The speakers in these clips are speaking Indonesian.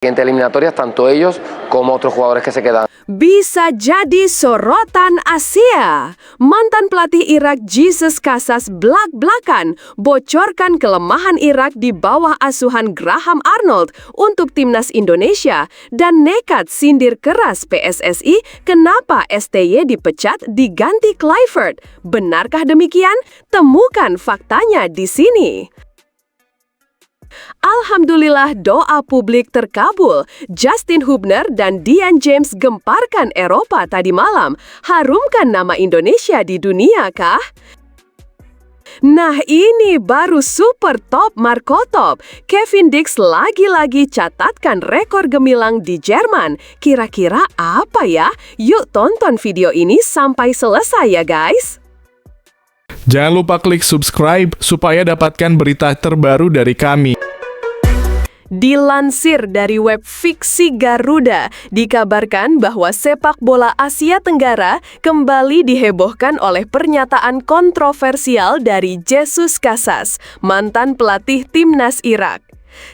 siguientes eliminatorias, tanto ellos como otros jugadores que se quedan. Bisa jadi sorotan Asia. Mantan pelatih Irak Jesus Casas blak-blakan bocorkan kelemahan Irak di bawah asuhan Graham Arnold untuk timnas Indonesia dan nekat sindir keras PSSI kenapa STY dipecat diganti Kluivert. Benarkah demikian? Temukan faktanya di sini. Alhamdulillah doa publik terkabul. Justin Hubner dan Dian James gemparkan Eropa tadi malam. Harumkan nama Indonesia di dunia kah? Nah ini baru super top Markotop. Kevin Dix lagi-lagi catatkan rekor gemilang di Jerman. Kira-kira apa ya? Yuk tonton video ini sampai selesai ya guys. Jangan lupa klik subscribe supaya dapatkan berita terbaru dari kami. Dilansir dari web Fiksi Garuda, dikabarkan bahwa sepak bola Asia Tenggara kembali dihebohkan oleh pernyataan kontroversial dari Jesus Casas, mantan pelatih timnas Irak.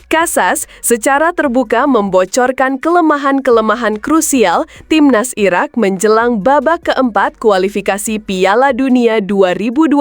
Casas secara terbuka membocorkan kelemahan-kelemahan krusial timnas Irak menjelang babak keempat kualifikasi Piala Dunia 2026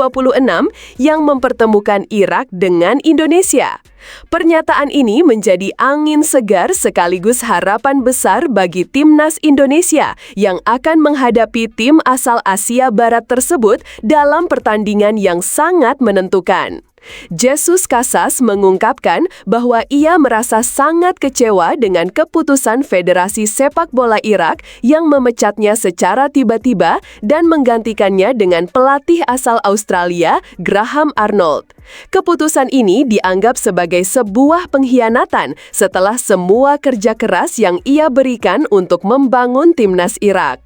yang mempertemukan Irak dengan Indonesia. Pernyataan ini menjadi angin segar sekaligus harapan besar bagi timnas Indonesia yang akan menghadapi tim asal Asia Barat tersebut dalam pertandingan yang sangat menentukan. Jesus Casas mengungkapkan bahwa ia merasa sangat kecewa dengan keputusan Federasi Sepak Bola Irak yang memecatnya secara tiba-tiba dan menggantikannya dengan pelatih asal Australia, Graham Arnold. Keputusan ini dianggap sebagai sebuah pengkhianatan setelah semua kerja keras yang ia berikan untuk membangun timnas Irak.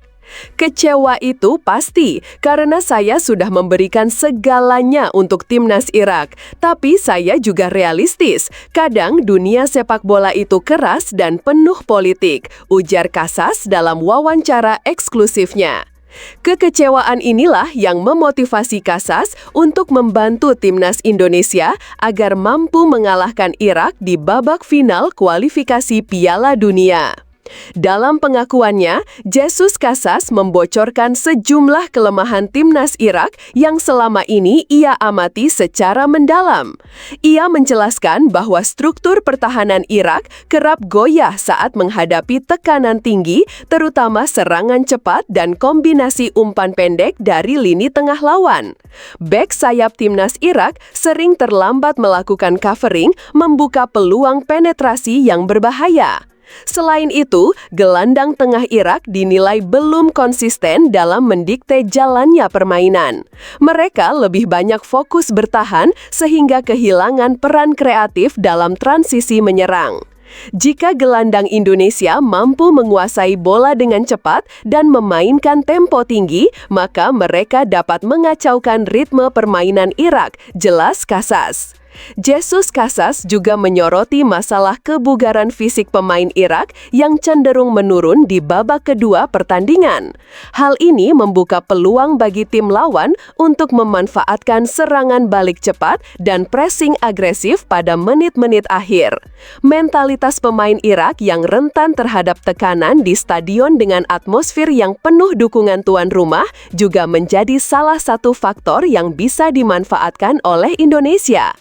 Kecewa itu pasti, karena saya sudah memberikan segalanya untuk timnas Irak. Tapi saya juga realistis. Kadang dunia sepak bola itu keras dan penuh politik, ujar Casas dalam wawancara eksklusifnya. Kekecewaan inilah yang memotivasi Casas untuk membantu timnas Indonesia agar mampu mengalahkan Irak di babak final kualifikasi Piala Dunia. Dalam pengakuannya, Jesus Casas membocorkan sejumlah kelemahan timnas Irak yang selama ini ia amati secara mendalam. Ia menjelaskan bahwa struktur pertahanan Irak kerap goyah saat menghadapi tekanan tinggi, terutama serangan cepat dan kombinasi umpan pendek dari lini tengah lawan. Bek sayap timnas Irak sering terlambat melakukan covering, membuka peluang penetrasi yang berbahaya. Selain itu, gelandang tengah Irak dinilai belum konsisten dalam mendikte jalannya permainan. Mereka lebih banyak fokus bertahan sehingga kehilangan peran kreatif dalam transisi menyerang. Jika gelandang Indonesia mampu menguasai bola dengan cepat dan memainkan tempo tinggi, maka mereka dapat mengacaukan ritme permainan Irak, jelas Casas. Jesus Casas juga menyoroti masalah kebugaran fisik pemain Irak yang cenderung menurun di babak kedua pertandingan. Hal ini membuka peluang bagi tim lawan untuk memanfaatkan serangan balik cepat dan pressing agresif pada menit-menit akhir. Mentalitas pemain Irak yang rentan terhadap tekanan di stadion dengan atmosfer yang penuh dukungan tuan rumah juga menjadi salah satu faktor yang bisa dimanfaatkan oleh Indonesia.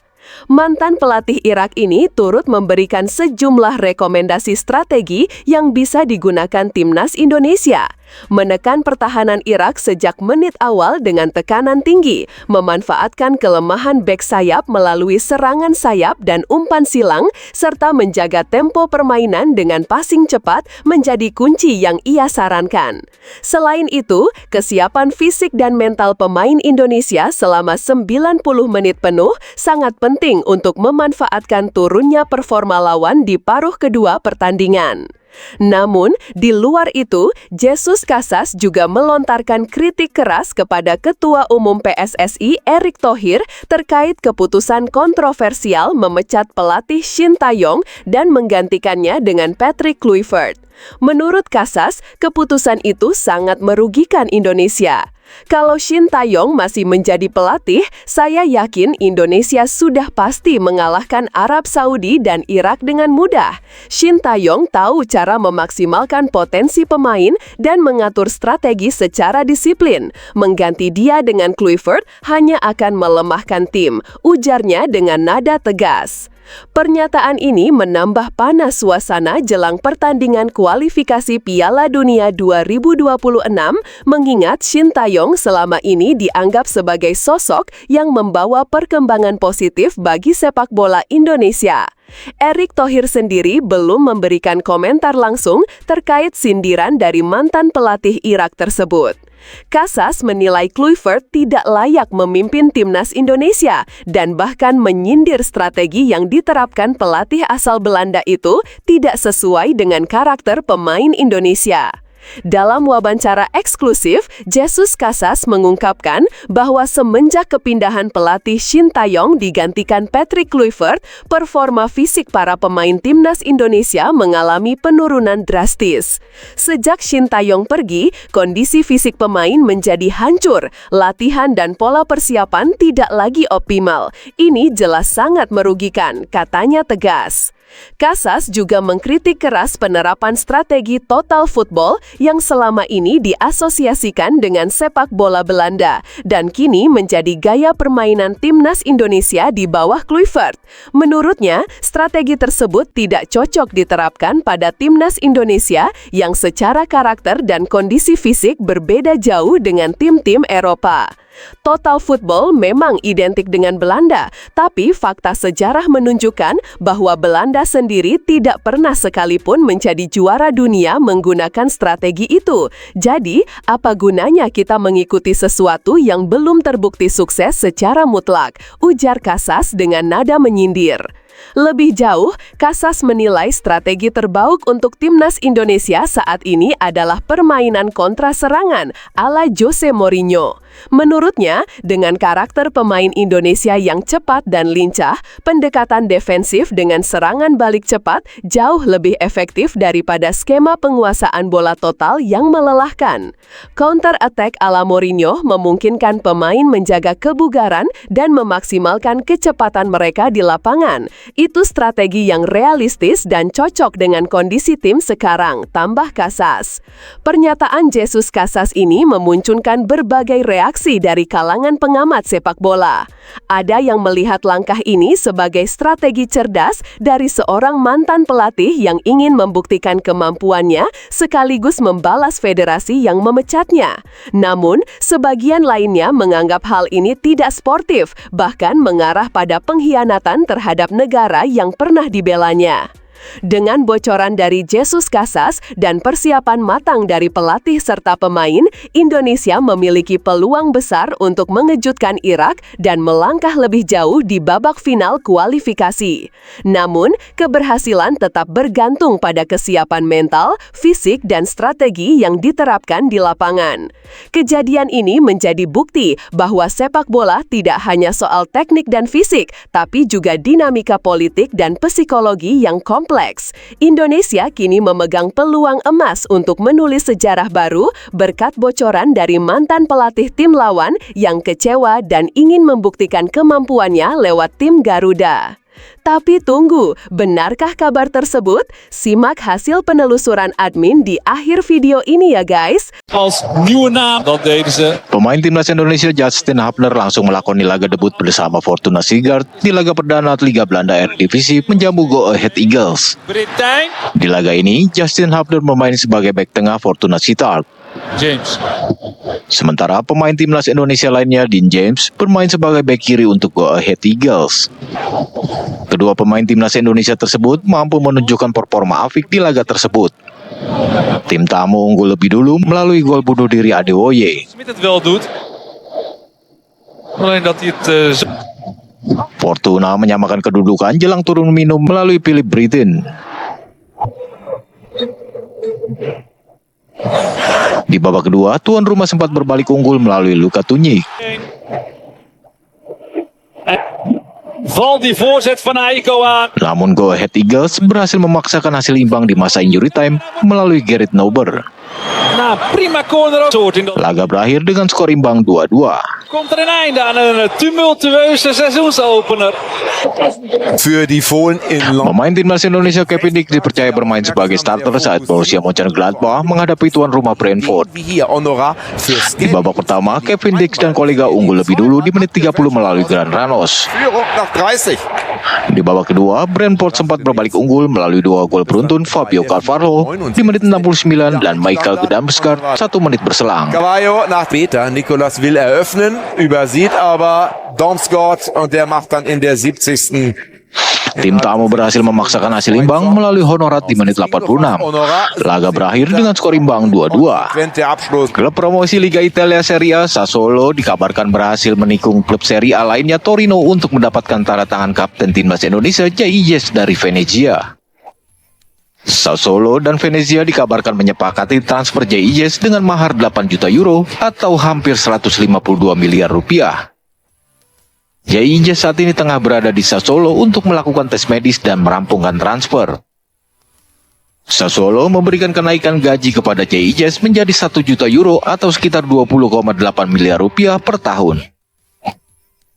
Mantan pelatih Irak ini turut memberikan sejumlah rekomendasi strategi yang bisa digunakan timnas Indonesia. Menekan pertahanan Irak sejak menit awal dengan tekanan tinggi, memanfaatkan kelemahan bek sayap melalui serangan sayap dan umpan silang, serta menjaga tempo permainan dengan passing cepat menjadi kunci yang ia sarankan. Selain itu, kesiapan fisik dan mental pemain Indonesia selama 90 menit penuh sangat penting untuk memanfaatkan turunnya performa lawan di paruh kedua pertandingan. Namun, di luar itu, Jesus Casas juga melontarkan kritik keras kepada Ketua Umum PSSI Erick Thohir terkait keputusan kontroversial memecat pelatih Shin Tae-yong dan menggantikannya dengan Patrick Kluivert. Menurut Casas, keputusan itu sangat merugikan Indonesia. Kalau Shin Tae-yong masih menjadi pelatih, saya yakin Indonesia sudah pasti mengalahkan Arab Saudi dan Irak dengan mudah. Shin Tae-yong tahu cara memaksimalkan potensi pemain dan mengatur strategi secara disiplin. Mengganti dia dengan Kluivert hanya akan melemahkan tim, ujarnya dengan nada tegas. Pernyataan ini menambah panas suasana jelang pertandingan kualifikasi Piala Dunia 2026, mengingat Shin Tae-yong selama ini dianggap sebagai sosok yang membawa perkembangan positif bagi sepak bola Indonesia. Erick Thohir sendiri belum memberikan komentar langsung terkait sindiran dari mantan pelatih Irak tersebut. Casas menilai Kluivert tidak layak memimpin timnas Indonesia dan bahkan menyindir strategi yang diterapkan pelatih asal Belanda itu tidak sesuai dengan karakter pemain Indonesia. Dalam wawancara eksklusif, Jesus Casas mengungkapkan bahwa semenjak kepindahan pelatih Shin Tae-yong digantikan Patrick Kluivert, performa fisik para pemain timnas Indonesia mengalami penurunan drastis. Sejak Shin Tae-yong pergi, kondisi fisik pemain menjadi hancur, latihan dan pola persiapan tidak lagi optimal. Ini jelas sangat merugikan, katanya tegas. Casas juga mengkritik keras penerapan strategi total football yang selama ini diasosiasikan dengan sepak bola Belanda dan kini menjadi gaya permainan timnas Indonesia di bawah Kluivert. Menurutnya, strategi tersebut tidak cocok diterapkan pada timnas Indonesia yang secara karakter dan kondisi fisik berbeda jauh dengan tim-tim Eropa. Total football memang identik dengan Belanda, tapi fakta sejarah menunjukkan bahwa Belanda sendiri tidak pernah sekalipun menjadi juara dunia menggunakan strategi itu. Jadi, apa gunanya kita mengikuti sesuatu yang belum terbukti sukses secara mutlak, ujar Casas dengan nada menyindir. Lebih jauh, Casas menilai strategi terbaik untuk timnas Indonesia saat ini adalah permainan kontra serangan ala Jose Mourinho. Menurutnya, dengan karakter pemain Indonesia yang cepat dan lincah, pendekatan defensif dengan serangan balik cepat jauh lebih efektif daripada skema penguasaan bola total yang melelahkan. Counter attack ala Mourinho memungkinkan pemain menjaga kebugaran dan memaksimalkan kecepatan mereka di lapangan. Itu strategi yang realistis dan cocok dengan kondisi tim sekarang, tambah Casas. Pernyataan Jesus Casas ini memunculkan berbagai reaksi dari kalangan pengamat sepak bola. Ada yang melihat langkah ini sebagai strategi cerdas dari seorang mantan pelatih yang ingin membuktikan kemampuannya sekaligus membalas federasi yang memecatnya. Namun, sebagian lainnya menganggap hal ini tidak sportif, bahkan mengarah pada pengkhianatan terhadap negara yang pernah dibelanya. Dengan bocoran dari Jesus Casas dan persiapan matang dari pelatih serta pemain, Indonesia memiliki peluang besar untuk mengejutkan Irak dan melangkah lebih jauh di babak final kualifikasi. Namun, keberhasilan tetap bergantung pada kesiapan mental, fisik, dan strategi yang diterapkan di lapangan. Kejadian ini menjadi bukti bahwa sepak bola tidak hanya soal teknik dan fisik, tapi juga dinamika politik dan psikologi yang kompleks. Indonesia kini memegang peluang emas untuk menulis sejarah baru berkat bocoran dari mantan pelatih tim lawan yang kecewa dan ingin membuktikan kemampuannya lewat tim Garuda. Tapi tunggu, benarkah kabar tersebut? Simak hasil penelusuran admin di akhir video ini ya guys. Als nieuwe naam, dat deden ze. Pemain timnas Indonesia Justin Hapner langsung melakoni laga debut bersama Fortuna Sittard di laga perdana Liga Belanda Eredivisie menjamu Go Ahead Eagles. Britijn. Di laga ini, Justin Hapner bermain sebagai bek tengah Fortuna Sittard. James. Sementara pemain timnas Indonesia lainnya, Dean James, bermain sebagai bek kiri untuk Go Ahead Eagles. Kedua pemain timnas Indonesia tersebut mampu menunjukkan performa apik di laga tersebut. Tim tamu unggul lebih dulu melalui gol bunuh diri Adewoye. Smit het wel doet. Alleen dat hij het Fortuna menyamakan kedudukan jelang turun minum melalui Philip Britton. Di babak kedua, tuan rumah sempat berbalik unggul melalui Luka Tunjik. Val die voorzet van Aiko aan. Namun Go Ahead Eagles berhasil memaksakan hasil imbang di masa injury time melalui Gerrit Nober. Na prima corner ook. Laga berakhir dengan skor imbang 2-2. Komt er een einde aan een tumultueuze seizoensopener. Für die Fohlen in London. Pemain timnas Indonesia Kevin Dix dipercaya bermain sebagai starter saat Borussia Mönchengladbach menghadapi tuan rumah Brentford. Wie hier Honorar für Di babak pertama, Kevin Dix dan kolega unggul lebih dulu di menit 30 melalui Gran Ramos. Führung nach 30. Di babak kedua, Brentford sempat berbalik unggul melalui 2 gol beruntun Fabio Carvalho di menit 69 dan Michael Damsgaard 1 menit berselang. Cavallo nach Peter. Nicolas will eröffnen, übersieht aber Damsgaard und der macht dann in der 70. Tim tamu berhasil memaksakan hasil imbang melalui Honorat di menit 86. Laga berakhir dengan skor imbang 2-2. Klub promosi Liga Italia Serie A Sassuolo dikabarkan berhasil menikung klub Serie A lainnya Torino untuk mendapatkan tanda tangan kapten timnas Indonesia Jaijes dari Venezia. Sassuolo dan Venezia dikabarkan menyepakati transfer Jaijes dengan mahar 8 juta euro atau hampir 152 miliar rupiah. Jaijes saat ini tengah berada di Sassuolo untuk melakukan tes medis dan merampungkan transfer. Sassuolo memberikan kenaikan gaji kepada Jaijes menjadi 1 juta euro atau sekitar 20,8 miliar rupiah per tahun.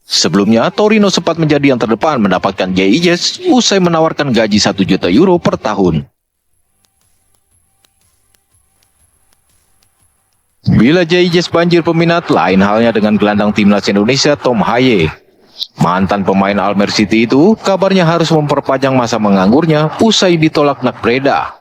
Sebelumnya, Torino sempat menjadi yang terdepan mendapatkan Jaijes usai menawarkan gaji 1 juta euro per tahun. Bila Jaijes banjir peminat, lain halnya dengan gelandang timnas Indonesia Tom Haye. Mantan pemain Almer City itu kabarnya harus memperpanjang masa menganggurnya usai ditolak Nak Breda.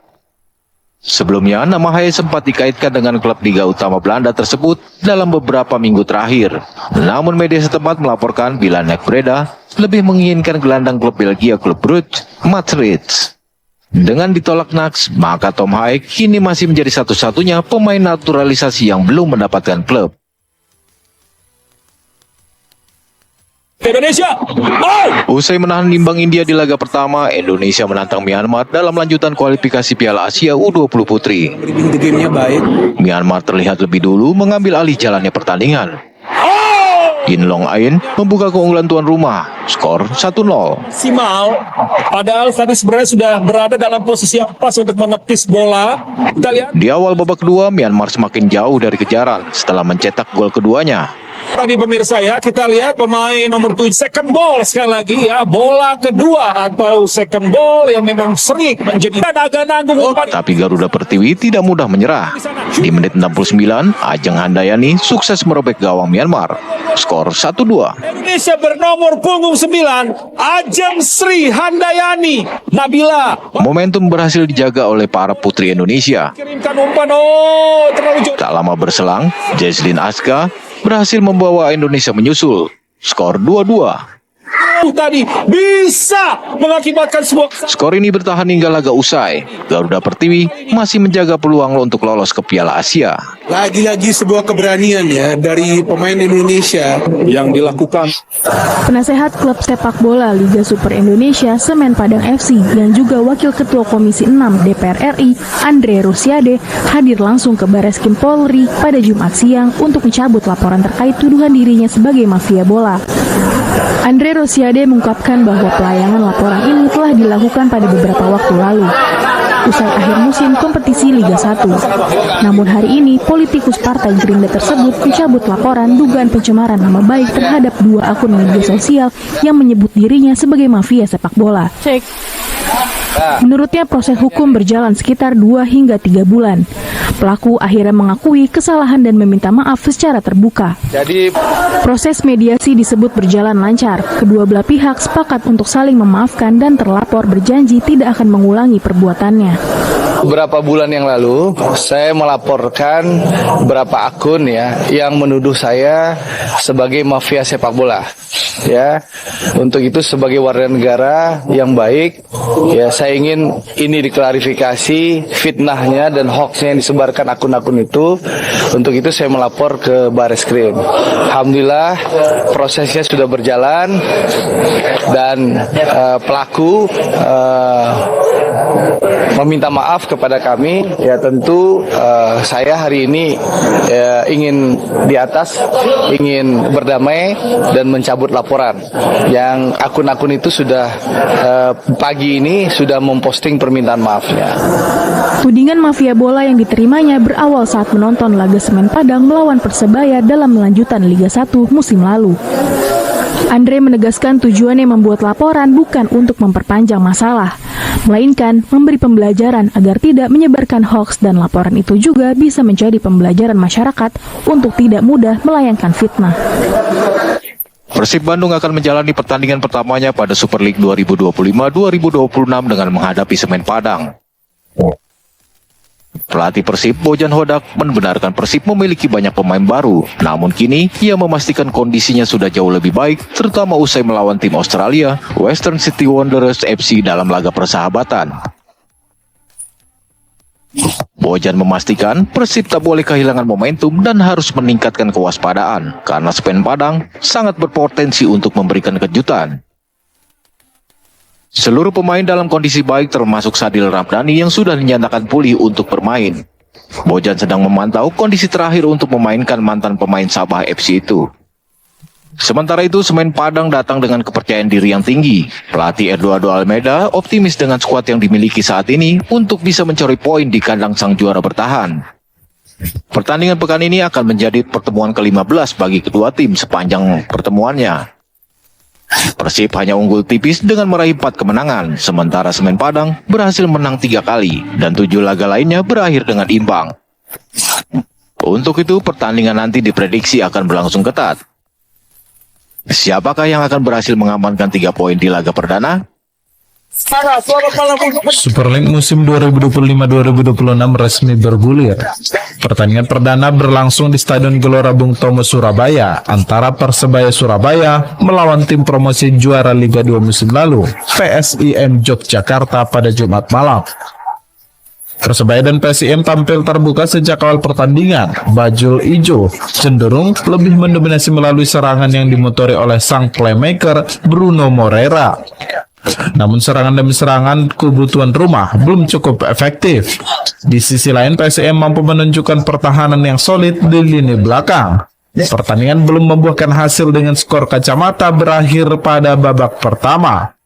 Sebelumnya, nama Haye sempat dikaitkan dengan klub Liga Utama Belanda tersebut dalam beberapa minggu terakhir. Namun media setempat melaporkan bila Nak Breda lebih menginginkan gelandang klub Belgia klub Brugge, Madrid. Dengan ditolak Naks, maka Tom Haye kini masih menjadi satu-satunya pemain naturalisasi yang belum mendapatkan klub. Indonesia. Usai menahan imbang India di laga pertama, Indonesia menantang Myanmar dalam lanjutan kualifikasi Piala Asia U20 Putri. Myanmar terlihat lebih dulu mengambil alih jalannya pertandingan. In Long Ain membuka keunggulan tuan rumah, skor 1-0. Maksimal, padahal tadi sebenarnya sudah berada dalam posisi yang pas untuk menepis bola. Kita lihat. Di awal babak kedua, Myanmar semakin jauh dari kejaran setelah mencetak gol keduanya. Tadi pemirsa ya, kita lihat pemain nomor 7 second ball sekali lagi ya, bola kedua atau second ball yang memang sering menjadi agak nanggung. Tapi Garuda Pertiwi tidak mudah menyerah. Di menit 69, Ajeng Handayani sukses merobek gawang Myanmar. Skor 1-2. Indonesia bernomor punggung 9, Ajeng Sri Handayani Nabila. Momentum berhasil dijaga oleh para putri Indonesia. Kirimkan umpan, terlalu jauh. Tak lama berselang, Jesslyn Aska berhasil membawa Indonesia menyusul. Skor 2-2. Tadi bisa mengakibatkan sebuah. Skor ini bertahan hingga laga usai. Garuda Pertiwi masih menjaga peluang untuk lolos ke Piala Asia. Lagi-lagi sebuah keberanian ya dari pemain Indonesia Yang dilakukan. Penasehat klub sepak bola Liga Super Indonesia Semen Padang FC yang juga Wakil Ketua Komisi 6 DPR RI Andre Rosiade hadir langsung ke Bareskrim Polri pada Jumat siang untuk mencabut laporan terkait tuduhan dirinya sebagai mafia bola. Andre Rosiade mengungkapkan bahwa pelayanan laporan ini telah dilakukan pada beberapa waktu lalu, usai akhir musim kompetisi Liga 1. Namun hari ini, politikus Partai Gerindra tersebut mencabut laporan dugaan pencemaran nama baik terhadap 2 akun media sosial yang menyebut dirinya sebagai mafia sepak bola. Menurutnya proses hukum berjalan sekitar 2 hingga 3 bulan. Pelaku akhirnya mengakui kesalahan dan meminta maaf secara terbuka. Proses mediasi disebut berjalan lancar. Kedua belah pihak sepakat untuk saling memaafkan dan terlapor berjanji tidak akan mengulangi perbuatannya. Beberapa bulan yang lalu, saya melaporkan beberapa akun ya yang menuduh saya sebagai mafia sepak bola. Ya, untuk itu sebagai warga negara yang baik, ya saya ingin ini diklarifikasi fitnahnya dan hoaxnya yang disebarkan akun-akun itu. Untuk itu saya melapor ke Bareskrim. Alhamdulillah prosesnya sudah berjalan dan pelaku meminta maaf kepada kami. Ya tentu saya hari ini ingin di atas, ingin berdamai dan mencabut laporan. Yang akun-akun itu sudah pagi ini sudah memposting permintaan maafnya. Tudingan mafia bola yang diterimanya berawal saat menonton laga Semen Padang melawan Persebaya dalam lanjutan Liga 1 musim lalu. Andre menegaskan tujuannya membuat laporan bukan untuk memperpanjang masalah, melainkan memberi pembelajaran agar tidak menyebarkan hoaks, dan laporan itu juga bisa menjadi pembelajaran masyarakat untuk tidak mudah melayangkan fitnah. Persib Bandung akan menjalani pertandingan pertamanya pada Super League 2025-2026 dengan menghadapi Semen Padang. Pelatih Persib, Bojan Hodak, membenarkan Persib memiliki banyak pemain baru. Namun kini, ia memastikan kondisinya sudah jauh lebih baik, terutama usai melawan tim Australia, Western City Wanderers FC dalam laga persahabatan. Bojan memastikan Persib tak boleh kehilangan momentum dan harus meningkatkan kewaspadaan, karena Semen Padang sangat berpotensi untuk memberikan kejutan. Seluruh pemain dalam kondisi baik termasuk Sadil Ramdhani yang sudah dinyatakan pulih untuk bermain. Bojan sedang memantau kondisi terakhir untuk memainkan mantan pemain Sabah FC itu. Sementara itu, Semen Padang datang dengan kepercayaan diri yang tinggi. Pelatih Eduardo Almeida optimis dengan skuad yang dimiliki saat ini untuk bisa mencuri poin di kandang sang juara bertahan. Pertandingan pekan ini akan menjadi pertemuan ke-15 bagi kedua tim sepanjang pertemuannya. Persib hanya unggul tipis dengan meraih 4 kemenangan, sementara Semen Padang berhasil menang 3 kali dan 7 laga lainnya berakhir dengan imbang. Untuk itu, pertandingan nanti diprediksi akan berlangsung ketat. Siapakah yang akan berhasil mengamankan 3 poin di laga perdana? Super League musim 2025-2026 resmi bergulir. Pertandingan perdana berlangsung di Stadion Gelora Bung Tomo, Surabaya, antara Persebaya Surabaya melawan tim promosi juara Liga 2 musim lalu, PSIM Yogyakarta pada Jumat malam. Persebaya dan PSIM tampil terbuka sejak awal pertandingan. Bajul Ijo cenderung lebih mendominasi melalui serangan yang dimotori oleh sang playmaker Bruno Moreira. Namun serangan demi serangan kubu tuan rumah belum cukup efektif. Di sisi lain, PSIM mampu menunjukkan pertahanan yang solid di lini belakang. Pertandingan belum membuahkan hasil dengan skor kacamata berakhir pada babak pertama.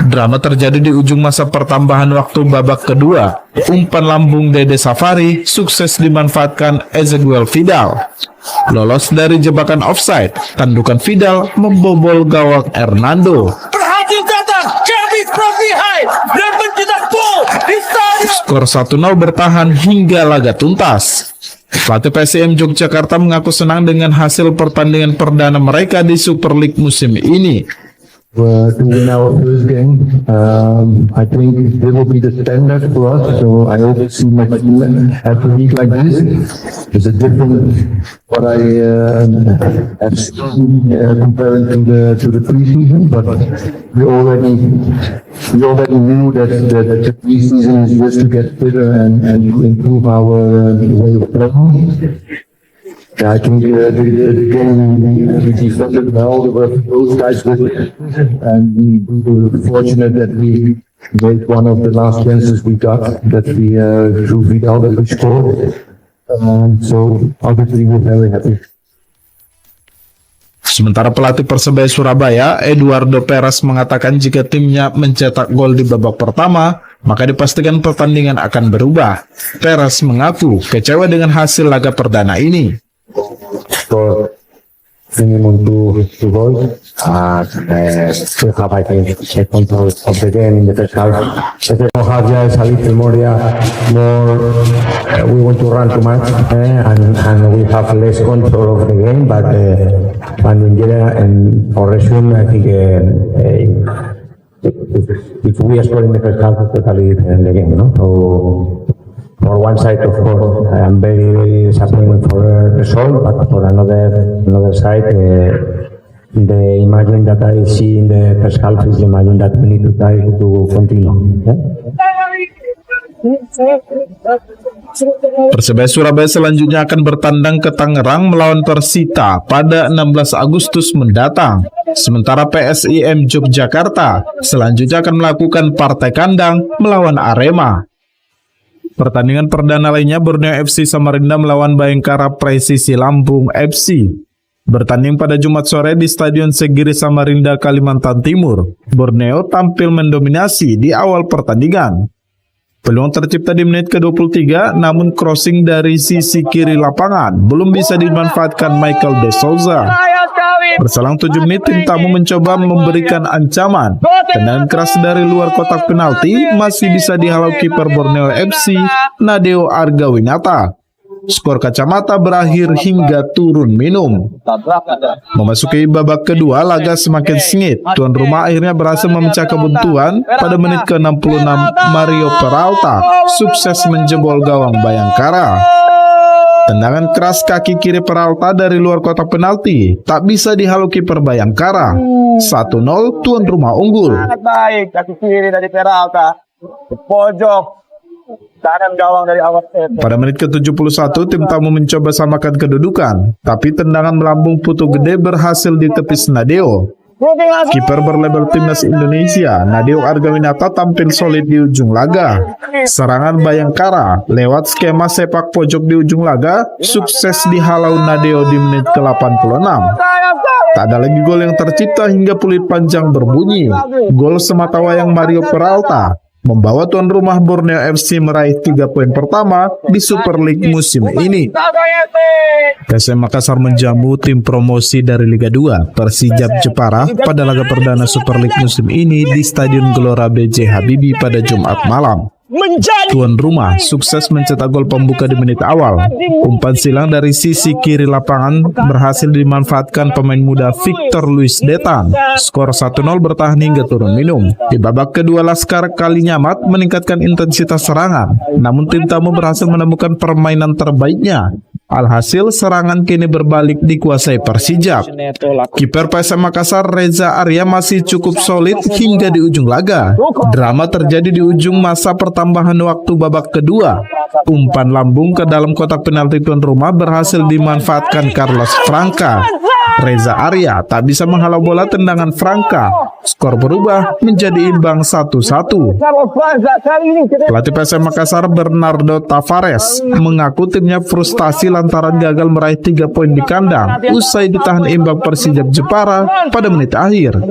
Drama terjadi di ujung masa pertambahan waktu babak kedua. Umpan lambung Dede Safari sukses dimanfaatkan Ezequiel Vidal. Lolos dari jebakan offside, tandukan Vidal membobol gawang Hernando. Skor 1-0 bertahan hingga laga tuntas. Pelatih PSIM Yogyakarta mengaku senang dengan hasil pertandingan perdana mereka di Super League musim ini. To win our first game, I think this will be the standard for us. So I hope to see my team have a week like this. It's a different what I have seen comparing to the preseason. But we already knew that the preseason is just to get fitter and to improve our way of playing. Yeah, I think the game we defended well. There were both guys with it, and we were fortunate that we made one of the last chances we got, that we drew Vidal that we scored. So obviously we're very happy. Sementara pelatih Persebaya Surabaya, Eduardo Perez, mengatakan jika timnya mencetak gol di babak pertama, maka dipastikan pertandingan akan berubah. Perez mengaku kecewa dengan hasil laga perdana ini. For minimum two goals, still have, I think, a control of the game in the first half. The second half is a little more, we want to run too much, and we have less control of the game, but in general, and for resume, I think if we score in the first half, it's totally different the game, no? So, for one side, of course, I am very, very disappointed for the result, but for another side, the imagine that I see in the first half is the imagine that we need to try to continue. Yeah? Persebaya Surabaya selanjutnya akan bertandang ke Tangerang melawan Persita pada 16 Agustus mendatang. Sementara PSIM Yogyakarta selanjutnya akan melakukan partai kandang melawan Arema. Pertandingan perdana lainnya, Borneo FC Samarinda melawan Bayangkara Presisi Lampung FC. Bertanding pada Jumat sore di Stadion Segiri Samarinda, Kalimantan Timur. Borneo tampil mendominasi di awal pertandingan. Peluang tercipta di menit ke-23, namun crossing dari sisi kiri lapangan belum bisa dimanfaatkan Michael De Souza. Berselang 7 menit, tim tamu mencoba memberikan ancaman. Tendangan keras dari luar kotak penalti masih bisa dihalau kiper Borneo FC, Nadeo Argawinata. Skor kacamata berakhir hingga turun minum. Memasuki babak kedua, laga semakin sengit. Tuan rumah akhirnya berhasil memecah kebuntuan pada menit ke-66. Mario Peralta sukses menjebol gawang Bayangkara. Tendangan keras kaki kiri Peralta dari luar kotak penalti tak bisa dihalau kiper Bayangkara. 1-0, tuan rumah unggul. Sangat baik kaki kiri dari Peralta. Pojok kanan gawang dari awal. Pada menit ke-71, tim tamu mencoba samakan kedudukan, tapi tendangan melambung Putu Gede berhasil ditepis Nadeo. Kiper berlabel Timnas Indonesia, Nadeo Argawinata tampil solid di ujung laga. Serangan Bayangkara lewat skema sepak pojok di ujung laga sukses dihalau Nadeo di menit ke-86. Tak ada lagi gol yang tercipta hingga peluit panjang berbunyi. Gol sematawayang Mario Peralta membawa tuan rumah Borneo FC meraih 3 poin pertama di Super League musim ini. PSM Makassar menjamu tim promosi dari Liga 2 Persijap Jepara pada laga perdana Super League musim ini di Stadion Gelora B.J. Habibie pada Jumat malam. Tuan rumah sukses mencetak gol pembuka di menit awal. Umpan silang dari sisi kiri lapangan berhasil dimanfaatkan pemain muda Victor Luis Detan. Skor 1-0 bertahan hingga turun minum. Di babak kedua, Laskar Kalinyamat meningkatkan intensitas serangan, namun tim tamu berhasil menemukan permainan terbaiknya. Alhasil serangan kini berbalik dikuasai Persijap. Kiper PSM Makassar Reza Arya masih cukup solid hingga di ujung laga. Drama terjadi di ujung masa pertambahan waktu babak kedua. Umpan lambung ke dalam kotak penalti tuan rumah berhasil dimanfaatkan Carlos Franca. Reza Arya tak bisa menghalau bola tendangan Franca. Skor berubah menjadi imbang 1-1. Pelatih PSM Makassar Bernardo Tavares mengaku timnya frustasi lantaran gagal meraih 3 poin di kandang usai ditahan imbang Persijap Jepara pada menit akhir.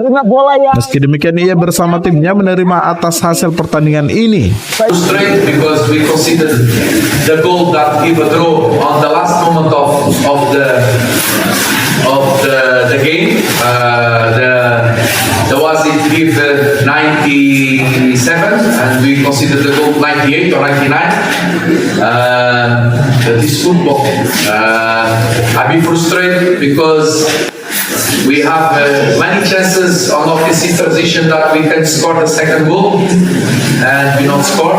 Meski demikian, ia bersama timnya menerima atas hasil pertandingan ini. Because we considered the goal that give a draw on the last moment of the game. The was it give 97 and we considered the goal 98 or 99. This football. I've been frustrated because we have many chances on offensive transition that we can score the second goal and we not score.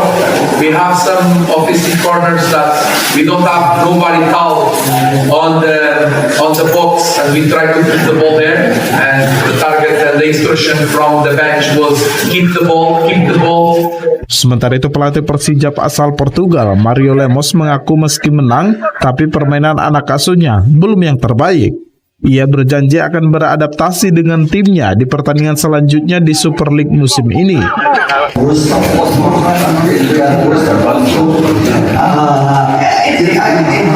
We have some offensive corners that we don't have nobody tall on the box and we try to put the ball there, and the target and the instruction from the bench was keep the ball. Sementara itu, pelatih Persijap asal Portugal Mario Lemos mengaku meski menang, tapi permainan anak asuhnya belum yang terbaik. Ia berjanji akan beradaptasi dengan timnya di pertandingan selanjutnya di Super League musim ini.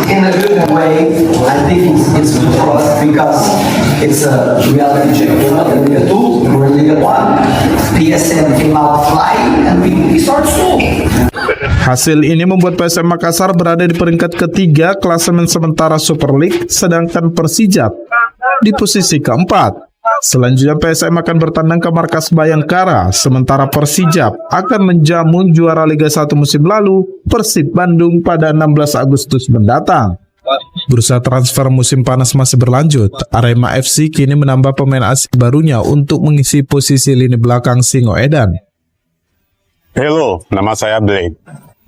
In a good way, I think it's good for us because it's a reality check. We're not in Liga 2, we're in Liga 1. PSM came out flying and we start slow. Hasil ini membuat PSM Makassar berada di peringkat ketiga klasemen sementara Super League, sedangkan Persijap di posisi keempat. Selanjutnya PSM akan bertandang ke markas Bayangkara, sementara Persijap akan menjamu juara Liga 1 musim lalu, Persib Bandung pada 16 Agustus mendatang. Bursa transfer musim panas masih berlanjut. Arema FC kini menambah pemain asing barunya untuk mengisi posisi lini belakang Singoedan. Halo, nama saya Blake.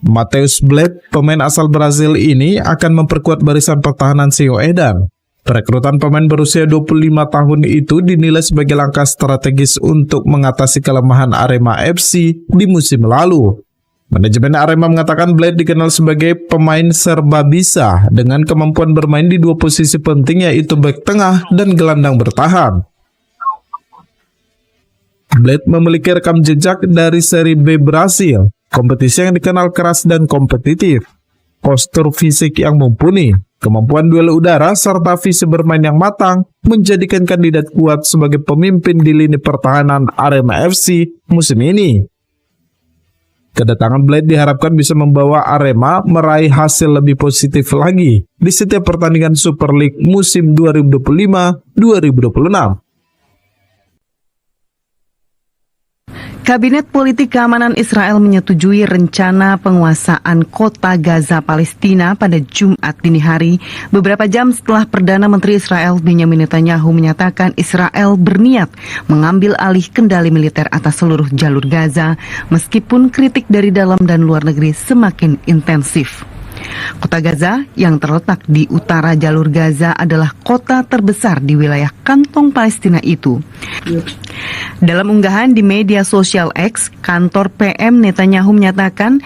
Mateus Blake, pemain asal Brazil ini akan memperkuat barisan pertahanan Singoedan. Perekrutan pemain berusia 25 tahun itu dinilai sebagai langkah strategis untuk mengatasi kelemahan Arema FC di musim lalu. Manajemen Arema mengatakan Blade dikenal sebagai pemain serba bisa dengan kemampuan bermain di dua posisi penting, yaitu bek tengah dan gelandang bertahan. Blade memiliki rekam jejak dari Serie B Brasil, kompetisi yang dikenal keras dan kompetitif. Postur fisik yang mumpuni, kemampuan duel udara, serta visi bermain yang matang menjadikan kandidat kuat sebagai pemimpin di lini pertahanan Arema FC musim ini. Kedatangan Blade diharapkan bisa membawa Arema meraih hasil lebih positif lagi di setiap pertandingan Super League musim 2025-2026. Kabinet Politik Keamanan Israel menyetujui rencana penguasaan kota Gaza Palestina pada Jumat dini hari, beberapa jam setelah Perdana Menteri Israel Benjamin Netanyahu menyatakan Israel berniat mengambil alih kendali militer atas seluruh jalur Gaza, meskipun kritik dari dalam dan luar negeri semakin intensif. Kota Gaza yang terletak di utara jalur Gaza adalah kota terbesar di wilayah kantong Palestina itu. Dalam unggahan di media sosial X, kantor PM Netanyahu menyatakan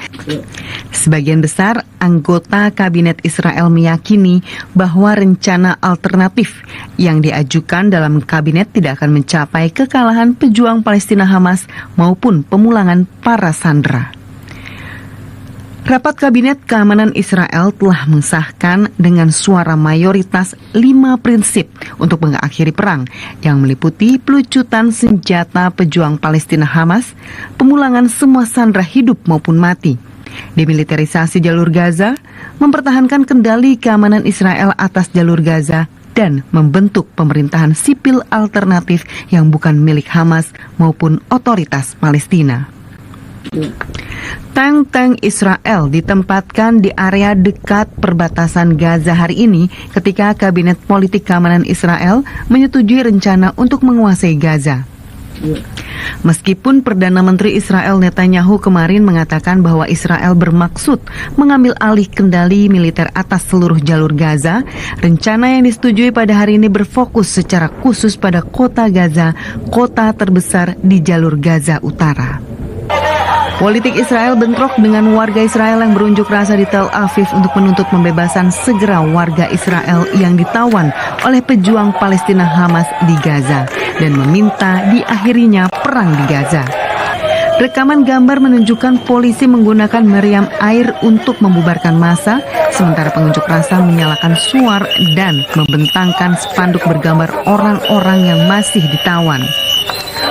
sebagian besar anggota kabinet Israel meyakini bahwa rencana alternatif yang diajukan dalam kabinet tidak akan mencapai kekalahan pejuang Palestina Hamas maupun pemulangan para sandera. Rapat Kabinet Keamanan Israel telah mengesahkan dengan suara mayoritas 5 prinsip untuk mengakhiri perang yang meliputi pelucutan senjata pejuang Palestina Hamas, pemulangan semua sandera hidup maupun mati, demilitarisasi jalur Gaza, mempertahankan kendali keamanan Israel atas jalur Gaza, dan membentuk pemerintahan sipil alternatif yang bukan milik Hamas maupun otoritas Palestina. Tank-tank Israel ditempatkan di area dekat perbatasan Gaza hari ini ketika Kabinet Politik Keamanan Israel menyetujui rencana untuk menguasai Gaza. Meskipun Perdana Menteri Israel Netanyahu kemarin mengatakan bahwa Israel bermaksud mengambil alih kendali militer atas seluruh jalur Gaza, rencana yang disetujui pada hari ini berfokus secara khusus pada kota Gaza, kota terbesar di jalur Gaza Utara. Politik Israel bentrok dengan warga Israel yang berunjuk rasa di Tel Aviv untuk menuntut pembebasan segera warga Israel yang ditawan oleh pejuang Palestina Hamas di Gaza dan meminta diakhirinya perang di Gaza. Rekaman gambar menunjukkan polisi menggunakan meriam air untuk membubarkan massa, sementara pengunjuk rasa menyalakan suar dan membentangkan spanduk bergambar orang-orang yang masih ditawan.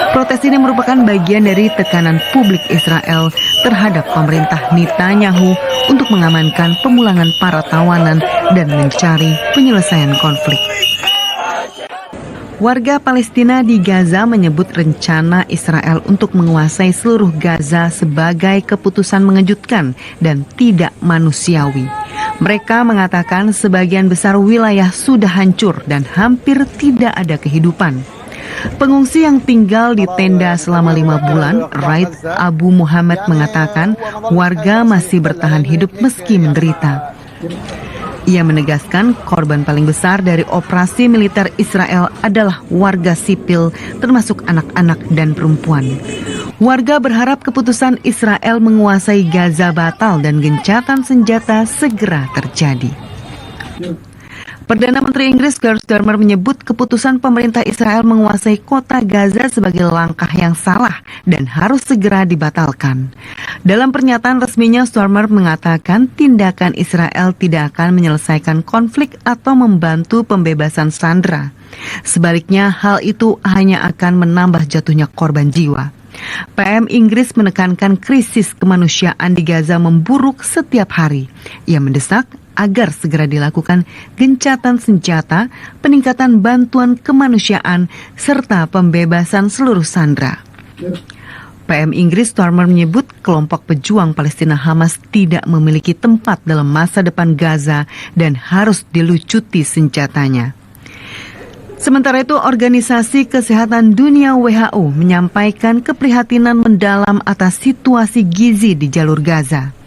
Protes ini merupakan bagian dari tekanan publik Israel terhadap pemerintah Netanyahu untuk mengamankan pemulangan para tawanan dan mencari penyelesaian konflik. Warga Palestina di Gaza menyebut rencana Israel untuk menguasai seluruh Gaza sebagai keputusan mengejutkan dan tidak manusiawi. Mereka mengatakan sebagian besar wilayah sudah hancur dan hampir tidak ada kehidupan. Pengungsi yang tinggal di tenda selama 5 bulan, Raid Abu Muhammad mengatakan warga masih bertahan hidup meski menderita. Ia menegaskan korban paling besar dari operasi militer Israel adalah warga sipil, termasuk anak-anak dan perempuan. Warga berharap keputusan Israel menguasai Gaza batal dan gencatan senjata segera terjadi. Perdana Menteri Inggris Keir Starmer menyebut keputusan pemerintah Israel menguasai kota Gaza sebagai langkah yang salah dan harus segera dibatalkan. Dalam pernyataan resminya, Starmer mengatakan tindakan Israel tidak akan menyelesaikan konflik atau membantu pembebasan sandera. Sebaliknya, hal itu hanya akan menambah jatuhnya korban jiwa. PM Inggris menekankan krisis kemanusiaan di Gaza memburuk setiap hari. Ia mendesak agar segera dilakukan gencatan senjata, peningkatan bantuan kemanusiaan, serta pembebasan seluruh sandera. PM Inggris Starmer menyebut kelompok pejuang Palestina Hamas tidak memiliki tempat dalam masa depan Gaza dan harus dilucuti senjatanya. Sementara itu, Organisasi Kesehatan Dunia WHO menyampaikan keprihatinan mendalam atas situasi gizi di jalur Gaza.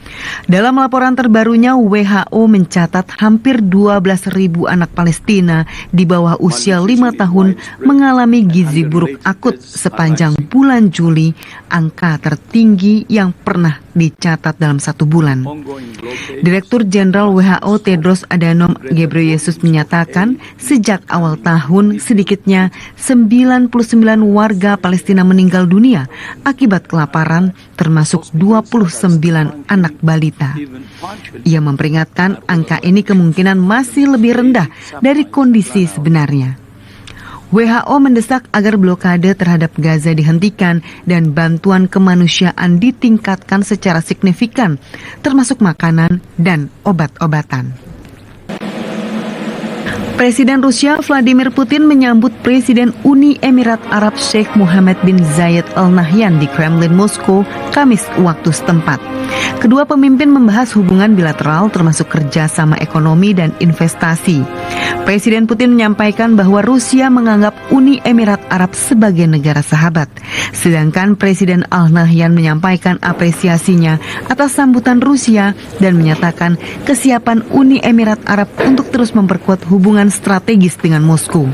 Dalam laporan terbarunya, WHO mencatat hampir 12.000 anak Palestina di bawah usia 5 tahun mengalami gizi buruk akut sepanjang bulan Juli, angka tertinggi yang pernah dicatat dalam 1 bulan. Direktur Jenderal WHO Tedros Adhanom Ghebreyesus menyatakan sejak awal tahun sedikitnya 99 warga Palestina meninggal dunia akibat kelaparan, termasuk 29 anak balita. Ia memperingatkan angka ini kemungkinan masih lebih rendah dari kondisi sebenarnya. WHO mendesak agar blokade terhadap Gaza dihentikan dan bantuan kemanusiaan ditingkatkan secara signifikan, termasuk makanan dan obat-obatan. Presiden Rusia Vladimir Putin menyambut Presiden Uni Emirat Arab Sheikh Mohammed bin Zayed Al Nahyan di Kremlin Moskow, Kamis waktu setempat. Kedua pemimpin membahas hubungan bilateral termasuk kerjasama ekonomi dan investasi. Presiden Putin menyampaikan bahwa Rusia menganggap Uni Emirat Arab sebagai negara sahabat. Sedangkan Presiden Al Nahyan menyampaikan apresiasinya atas sambutan Rusia dan menyatakan kesiapan Uni Emirat Arab untuk terus memperkuat hubungan strategis dengan Moskow.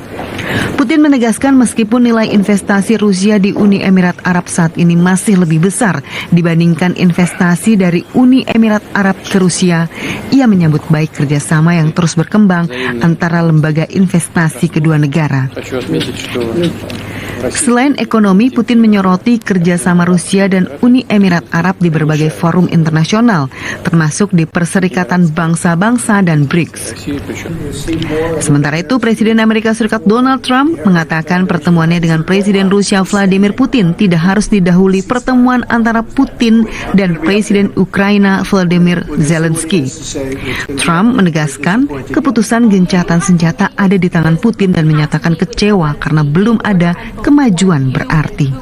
Putin menegaskan meskipun nilai investasi Rusia di Uni Emirat Arab saat ini masih lebih besar dibandingkan investasi dari Uni Emirat Arab ke Rusia, ia menyambut baik kerjasama yang terus berkembang antara lembaga investasi kedua negara. Selain ekonomi, Putin menyoroti kerjasama Rusia dan Uni Emirat Arab di berbagai forum internasional, termasuk di Perserikatan Bangsa-Bangsa dan BRICS. Sementara itu, Presiden Amerika Serikat Donald Trump mengatakan pertemuannya dengan Presiden Rusia Vladimir Putin tidak harus didahului pertemuan antara Putin dan Presiden Ukraina Volodymyr Zelensky. Trump menegaskan keputusan gencatan senjata ada di tangan Putin dan menyatakan kecewa karena belum ada kemajuan berarti.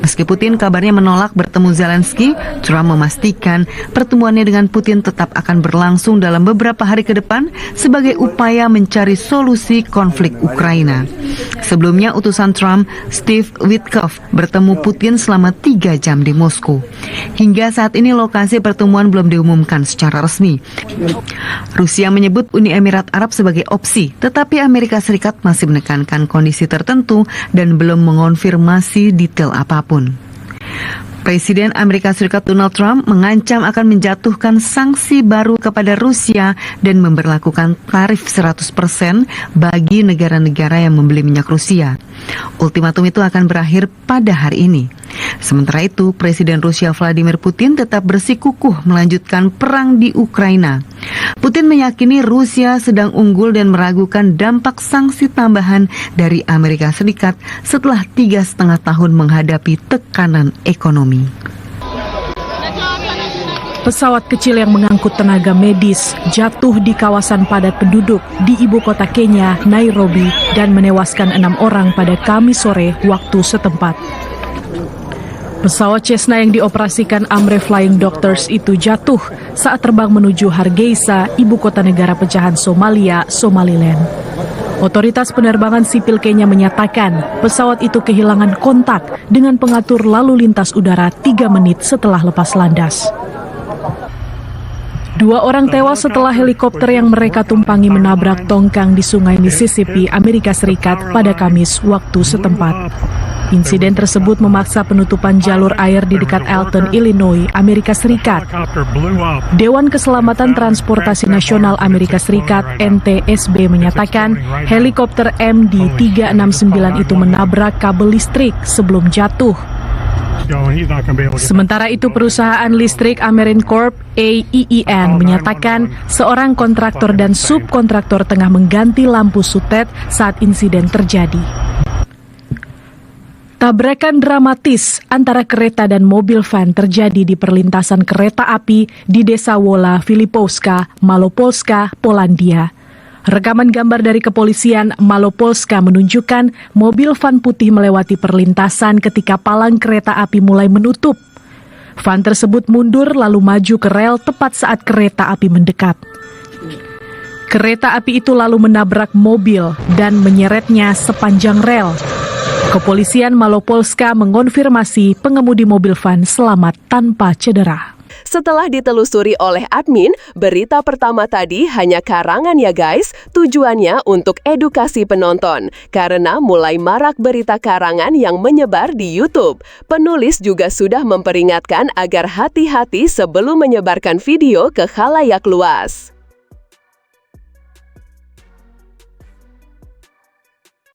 Meski Putin kabarnya menolak bertemu Zelensky, Trump memastikan pertemuannya dengan Putin tetap akan berlangsung dalam beberapa hari ke depan sebagai upaya mencari solusi konflik Ukraina. Sebelumnya, utusan Trump, Steve Witkoff, bertemu Putin selama 3 jam di Moskow. Hingga saat ini lokasi pertemuan belum diumumkan secara resmi. Rusia menyebut Uni Emirat Arab sebagai opsi, tetapi Amerika Serikat masih menekankan kondisi tertentu dan belum mengonfirmasi detail apapun. Presiden Amerika Serikat Donald Trump mengancam akan menjatuhkan sanksi baru kepada Rusia dan memberlakukan tarif 100% bagi negara-negara yang membeli minyak Rusia. Ultimatum itu akan berakhir pada hari ini. Sementara itu, Presiden Rusia Vladimir Putin tetap bersikukuh melanjutkan perang di Ukraina. Putin meyakini Rusia sedang unggul dan meragukan dampak sanksi tambahan dari Amerika Serikat setelah 3,5 tahun menghadapi tekanan ekonomi. Pesawat kecil yang mengangkut tenaga medis jatuh di kawasan padat penduduk di ibu kota Kenya, Nairobi, dan menewaskan 6 orang pada Kamis sore waktu setempat. Pesawat Cessna yang dioperasikan Amref Flying Doctors itu jatuh saat terbang menuju Hargeisa, ibu kota negara pecahan Somalia, Somaliland. Otoritas penerbangan sipil Kenya menyatakan pesawat itu kehilangan kontak dengan pengatur lalu lintas udara 3 menit setelah lepas landas. 2 orang tewas setelah helikopter yang mereka tumpangi menabrak tongkang di sungai Mississippi, Amerika Serikat pada Kamis waktu setempat. Insiden tersebut memaksa penutupan jalur air di dekat Alton, Illinois, Amerika Serikat. Dewan Keselamatan Transportasi Nasional Amerika Serikat (NTSB) menyatakan helikopter MD-369 itu menabrak kabel listrik sebelum jatuh. Sementara itu, perusahaan listrik American Corp (AEEN) menyatakan seorang kontraktor dan subkontraktor tengah mengganti lampu sutet saat insiden terjadi. Tabrakan dramatis antara kereta dan mobil van terjadi di perlintasan kereta api di Desa Wola, Filipowska, Malopolska, Polandia. Rekaman gambar dari kepolisian Malopolska menunjukkan mobil van putih melewati perlintasan ketika palang kereta api mulai menutup. Van tersebut mundur lalu maju ke rel tepat saat kereta api mendekat. Kereta api itu lalu menabrak mobil dan menyeretnya sepanjang rel. Kepolisian Malopolska mengonfirmasi pengemudi mobil van selamat tanpa cedera. Setelah ditelusuri oleh admin, berita pertama tadi hanya karangan ya guys. Tujuannya untuk edukasi penonton, karena mulai marak berita karangan yang menyebar di YouTube. Penulis juga sudah memperingatkan agar hati-hati sebelum menyebarkan video ke khalayak luas.